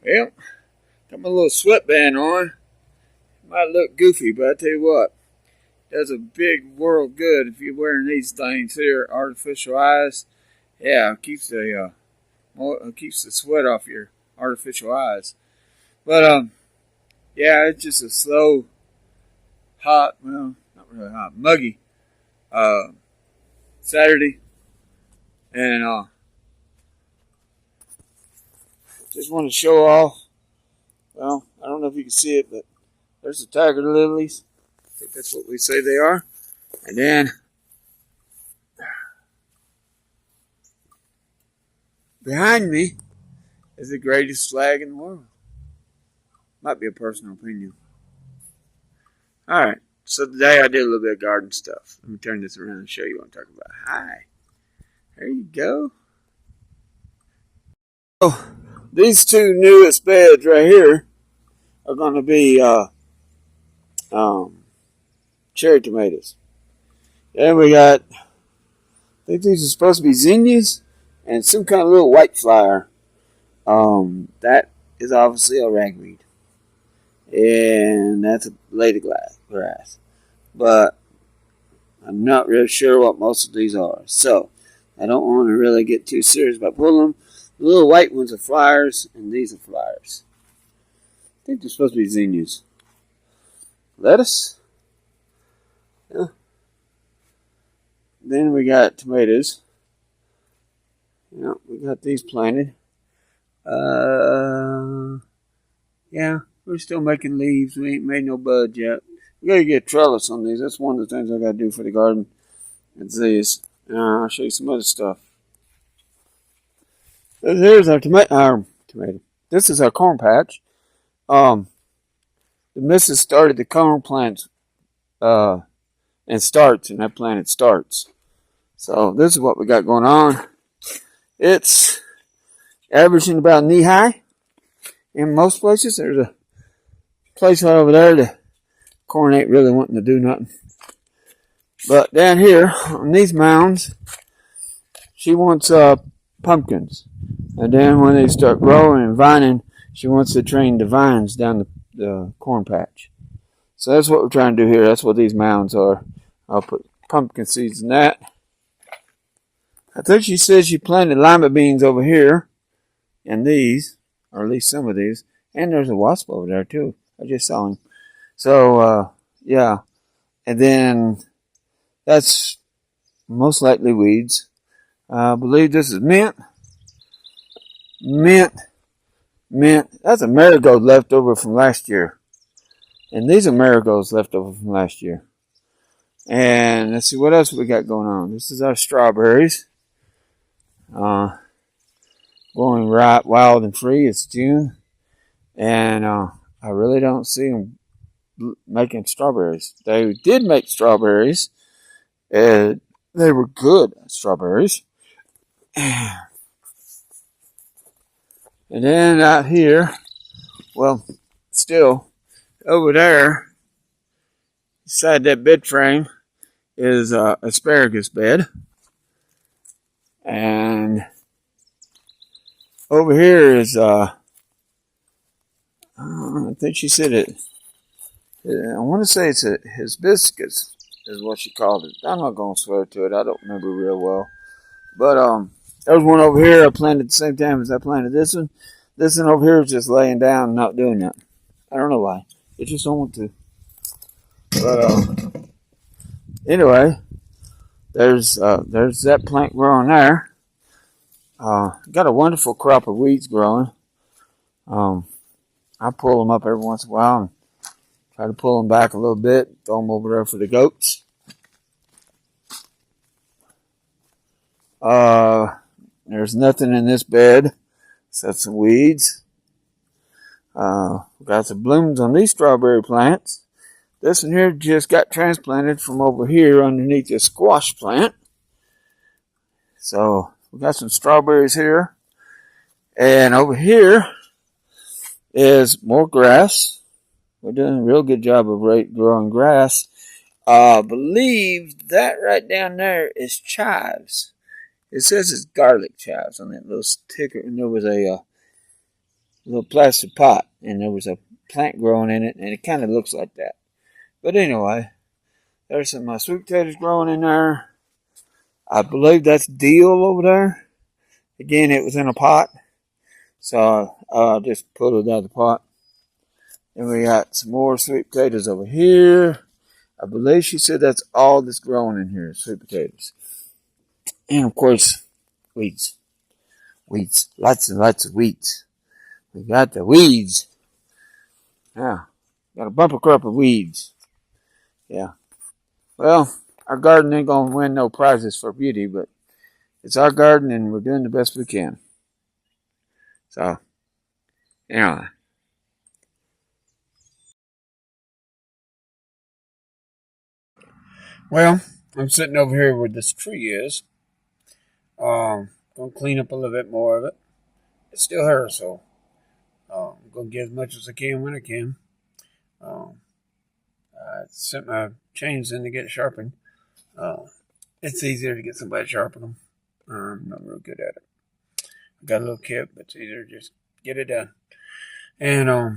Well, got my little sweatband on. Might look goofy, but I tell you what, does a big world good if you're wearing these things here, artificial eyes. Yeah, it keeps the sweat off your artificial eyes. But yeah, it's just a slow, hot, well, not really hot, muggy uh Saturday, and just want to show off. Well, I don't know if you can see it, but there's the tiger lilies. I think that's what we say they are. And then behind me is the greatest flag in the world. Might be a personal opinion. Alright, so today I did a little bit of garden stuff. Let me turn this around and show you what I'm talking about. Hi. There you go. Oh, these two newest beds right here are going to be cherry tomatoes. Then we got, I think these are supposed to be zinnias and some kind of little white flower. That is obviously a ragweed. And that's a blade of grass. But I'm not really sure what most of these are. So I don't want to really get too serious about pulling them. The little white ones are flowers, and these are flowers. I think they're supposed to be zinnias. Lettuce. Yeah. Then we got tomatoes. Yeah, we got these planted. Yeah, we're still making leaves. We ain't made no buds yet. We gotta get a trellis on these. That's one of the things I gotta do for the garden. It's these. I'll show you some other stuff. Here's our tomato. This is our corn patch. The missus started the corn plants, and starts, and I planted starts. So this is what we got going on. It's averaging about knee high in most places. There's a place right over there the corn ain't really wanting to do nothing. But down here on these mounds, she wants pumpkins. And then when they start growing and vining, she wants to train the vines down the corn patch. So that's what we're trying to do here. That's what these mounds are. I'll put pumpkin seeds in that. I think she said she planted lima beans over here. And these, or at least some of these. And there's a wasp over there too. I just saw him. So, yeah. And then that's most likely weeds. I believe this is mint. Mint. That's a marigold left over from last year. And these are marigolds left over from last year. And let's see what else we got going on. This is our strawberries. Going right wild and free. It's June. And I really don't see them making strawberries. They did make strawberries. And they were good strawberries. And then out here, well, still, over there, beside that bed frame, is asparagus bed. And over here is, I think she said it, I want to say it's a hibiscus, is what she called it. I'm not going to swear to it. I don't remember real well. But, there's one over here I planted at the same time as I planted this one. This one over here is just laying down and not doing that. I don't know why. It just don't want to. But anyway, there's that plant growing there. Got a wonderful crop of weeds growing. I pull them up every once in a while and try to pull them back a little bit. Throw them over there for the goats. There's nothing in this bed except some weeds. Got some blooms on these strawberry plants. This one here just got transplanted from over here underneath a squash plant. So we got some strawberries here. And over here is more grass. We're doing a real good job of growing grass. I believe that right down there is chives. It says it's garlic chives on that little sticker, and there was a little plastic pot, and there was a plant growing in it, and it kind of looks like that. But anyway, there's some sweet potatoes growing in there. I believe that's deal over there. Again, it was in a pot, so I just pulled it out of the pot. And we got some more sweet potatoes over here. I believe she said that's all that's growing in here, sweet potatoes. And of course, weeds. Weeds. Lots and lots of weeds. We got the weeds. Yeah. Got a bumper crop of weeds. Yeah. Well, our garden ain't going to win no prizes for beauty, but it's our garden and we're doing the best we can. So, anyway. Well, I'm sitting over here where this tree is. Gonna clean up a little bit more of it. It's still here, so I'm gonna get as much as I can when I can. I sent my chains in to get sharpened. It's easier to get somebody to sharpen them. I'm not real good at it. I got a little kit, but it's easier to just get it done. And I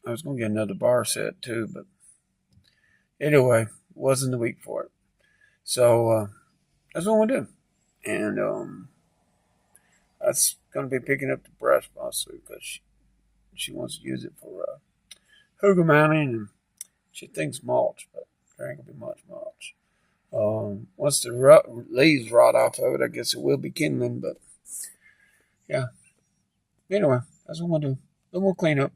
was gonna get another bar set too, but anyway, wasn't the week for it. So that's what I'm gonna do. And that's gonna be picking up the brush mostly because she wants to use it for hooger mounting, and she thinks mulch, but there ain't gonna be much mulch. Once the leaves rot off of it, I guess it will be kindling, but yeah. Anyway, that's what I'm gonna do. A little more cleanup.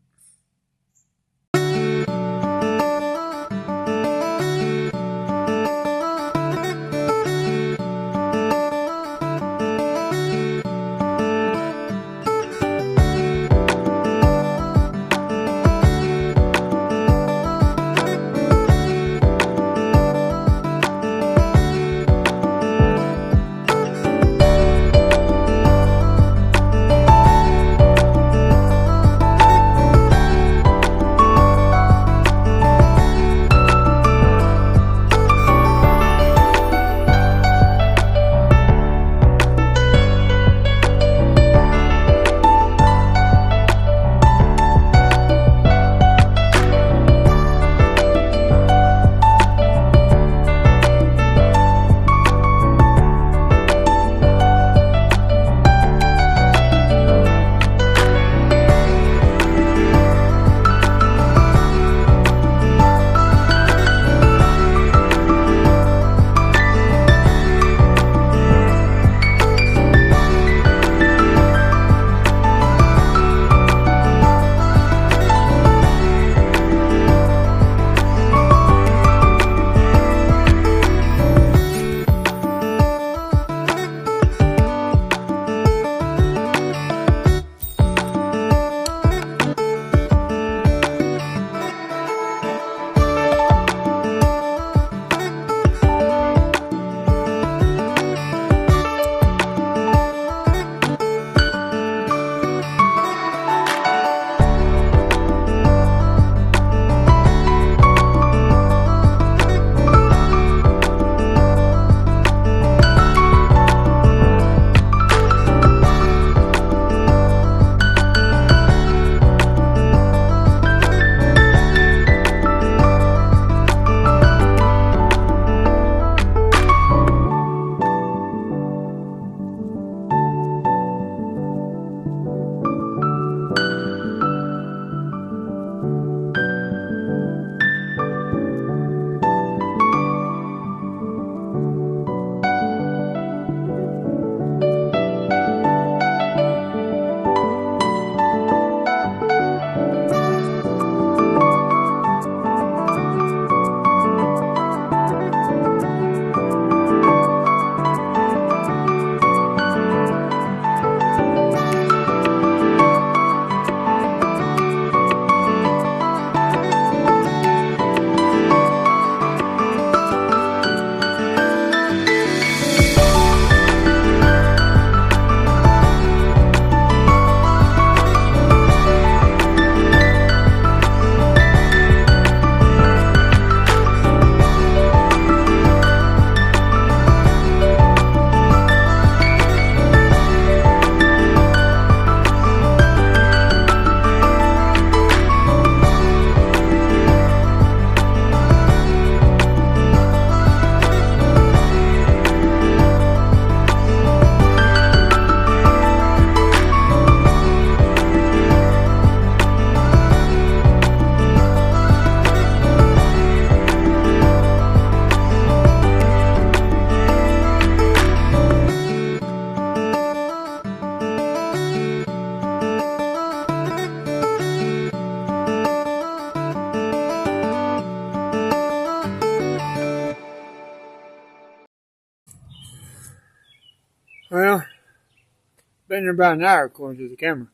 been there about an hour according to the camera.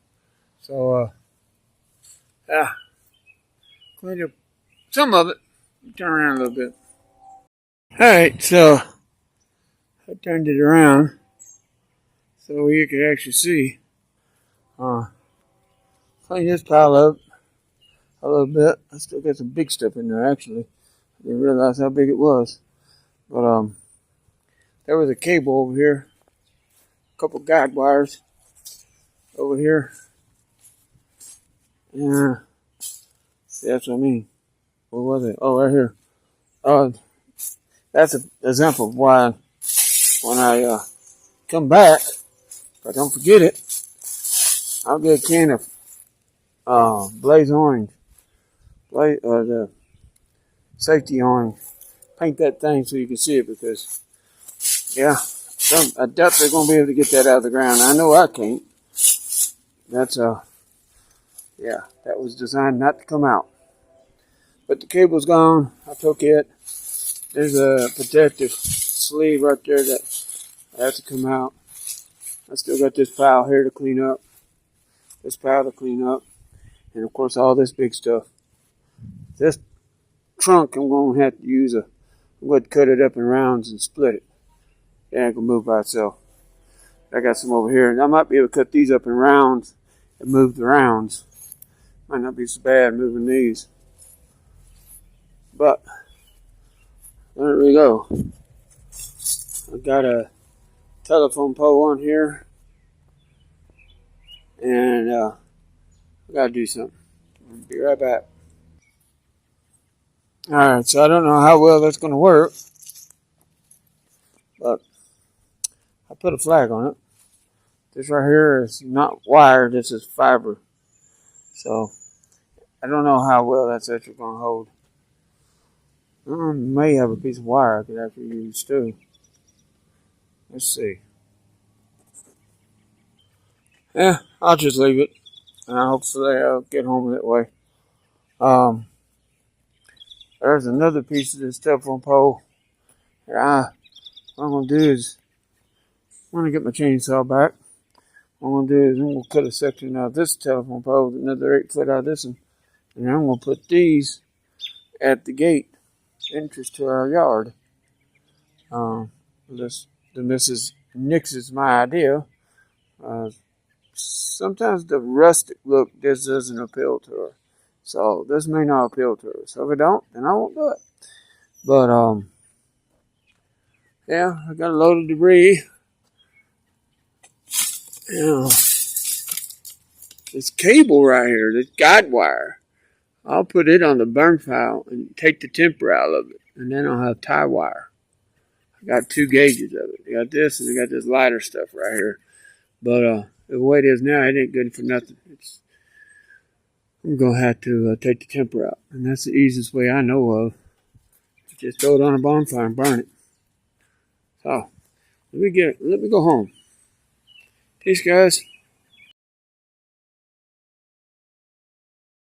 So, yeah, cleaned up some of it. Turn around a little bit. Alright, so I turned it around so you could actually see. Clean this pile up a little bit. I still got some big stuff in there actually. I didn't realize how big it was. But there was a cable over here. A couple guide wires over here. Yeah. See, that's what I mean. What was it? Oh, right here. That's an example of why when I come back, if I don't forget it, I'll get a can of Blaze Orange. The safety orange. Paint that thing so you can see it because, yeah, I doubt they're going to be able to get that out of the ground. I know I can't. That's, yeah, that was designed not to come out. But the cable's gone. I took it. There's a protective sleeve right there that has to come out. I still got this pile here to clean up. This pile to clean up. And of course all this big stuff. This trunk I'm going to have to use I'm going to cut it up in rounds and split it. It ain't going to move by itself. I got some over here. And I might be able to cut these up in rounds and move the rounds. Might not be so bad moving these. But there we go. I've got a telephone pole on here. And I got to do something. I'll be right back. Alright, so I don't know how well that's going to work. But I put a flag on it. This right here is not wire, this is fiber. So I don't know how well that's actually going to hold. I may have a piece of wire I could actually use too. Let's see. Yeah, I'll just leave it. And hopefully I'll get home that way. There's another piece of this telephone pole. What I'm going to do is, I'm going to get my chainsaw back. What I'm going to do is I'm going to cut a section out of this telephone pole, another 8 foot out of this one. And I'm going to put these at the gate entrance to our yard. The Mrs. Nix is my idea. Sometimes the rustic look just doesn't appeal to her. So this may not appeal to her. So if it don't, then I won't do it. But yeah, I got a load of debris. Yeah. This cable right here, this guide wire, I'll put it on the burn file and take the temper out of it. And then I'll have tie wire. I got 2 gauges of it. I got this and I got this lighter stuff right here. But the way it is now, it ain't good for nothing. I'm going to have to take the temper out. And that's the easiest way I know of. Just throw it on a bonfire and burn it. So, let me go home. Peace, guys.